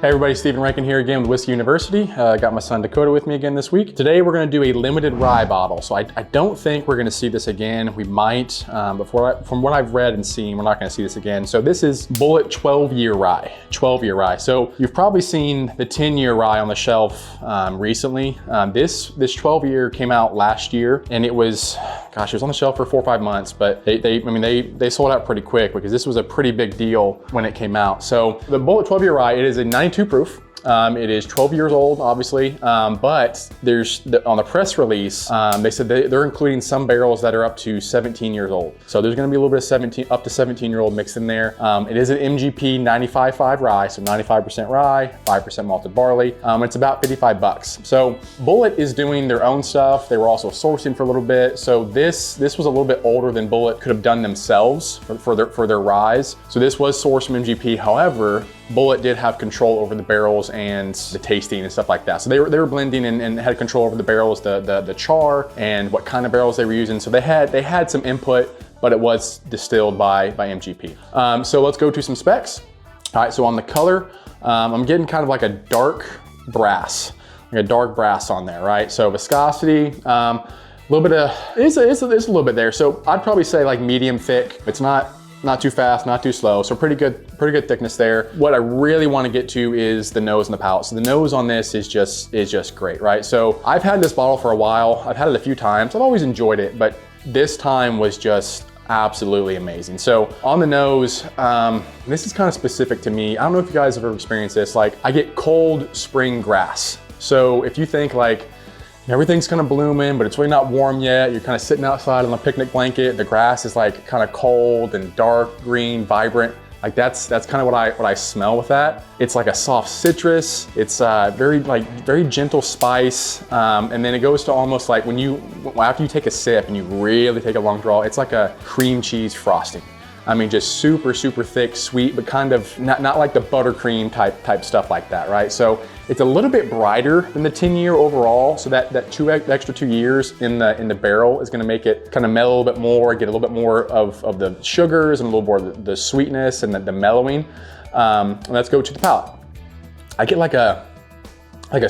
Hey everybody, Stephen Rankin here again with Whiskey University. Got my son Dakota with me again this week. Today we're going to do a limited rye bottle. So I don't think we're going to see this again. We might, but from what I've read and seen, we're not going to see this again. So this is Bulleit 12-year rye. 12-year rye. So you've probably seen the 10-year rye on the shelf recently. This 12-year came out last year, and it was, gosh, it was on the shelf for 4 or 5 months. But they sold out pretty quick because this was a pretty big deal when it came out. So the Bulleit 12-year rye, it is a 92 proof. It is 12 years old, obviously, but on the press release, they said they're including some barrels that are up to 17 years old. So there's going to be a little bit of up to 17-year-old mixed in there. It is an MGP 95.5 rye, so 95% rye, 5% malted barley. It's about $55. So Bulleit is doing their own stuff. They were also sourcing for a little bit. So this was a little bit older than Bulleit could have done themselves for their ryes. So this was sourced from MGP. However, Bulleit did have control over the barrels and the tasting and stuff like that. So they were blending and had control over the barrels, the char and what kind of barrels they were using. So they had some input, but it was distilled by MGP. So let's go to some specs. All right, so on the color, I'm getting kind of like a dark brass, on there, right? So viscosity, a little bit of, it's a little bit there. So I'd probably say like medium thick. It's not too fast, not too slow. So pretty good thickness there. What I really want to get to is the nose and the palate. So the nose on this is just great, right? So I've had this bottle for a while. I've had it a few times. I've always enjoyed it, but this time was just absolutely amazing. So on the nose, this is kind of specific to me. I don't know if you guys have ever experienced this. Like, I get cold spring grass. So if you think like, everything's kind of blooming, but it's really not warm yet. You're kind of sitting outside on a picnic blanket. The grass is like kind of cold and dark green, vibrant. Like that's kind of what I smell with that. It's like a soft citrus. It's very gentle spice. And then it goes to almost like after you take a sip and you really take a long draw, it's like a cream cheese frosting. I mean, just super, super thick, sweet, but kind of not like the buttercream type stuff like that, right? So it's a little bit brighter than the 10-year overall. So that extra 2 years in the barrel is gonna make it kind of mellow a little bit more, get a little bit more of the sugars and a little more of the sweetness and the mellowing. Let's go to the palate. I get like a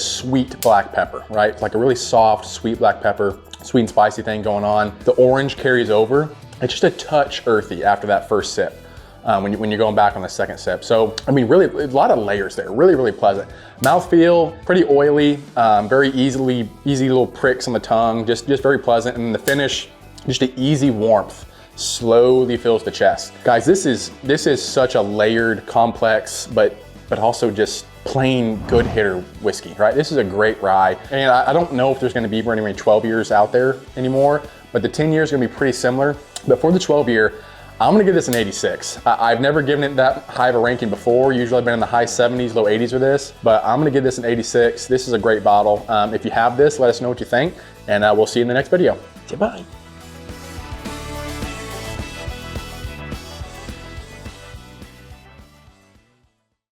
sweet black pepper, right? It's like a really soft, sweet black pepper, sweet and spicy thing going on. The orange carries over. It's just a touch earthy after that first sip when you're going back on the second sip. So, I mean, really a lot of layers there, really, really pleasant. Mouthfeel, pretty oily, very easy little pricks on the tongue, just very pleasant. And the finish, just an easy warmth, slowly fills the chest. Guys, this is such a layered, complex, but also just plain good hitter whiskey, right? This is a great rye. And I don't know if there's gonna be very many 12 years out there anymore, but the 10 years is gonna be pretty similar. But for the 12-year, I'm gonna give this an 86. I've never given it that high of a ranking before. Usually I've been in the high 70s, low 80s with this, but I'm gonna give this an 86. This is a great bottle. If you have this, let us know what you think, and we'll see you in the next video. Bye.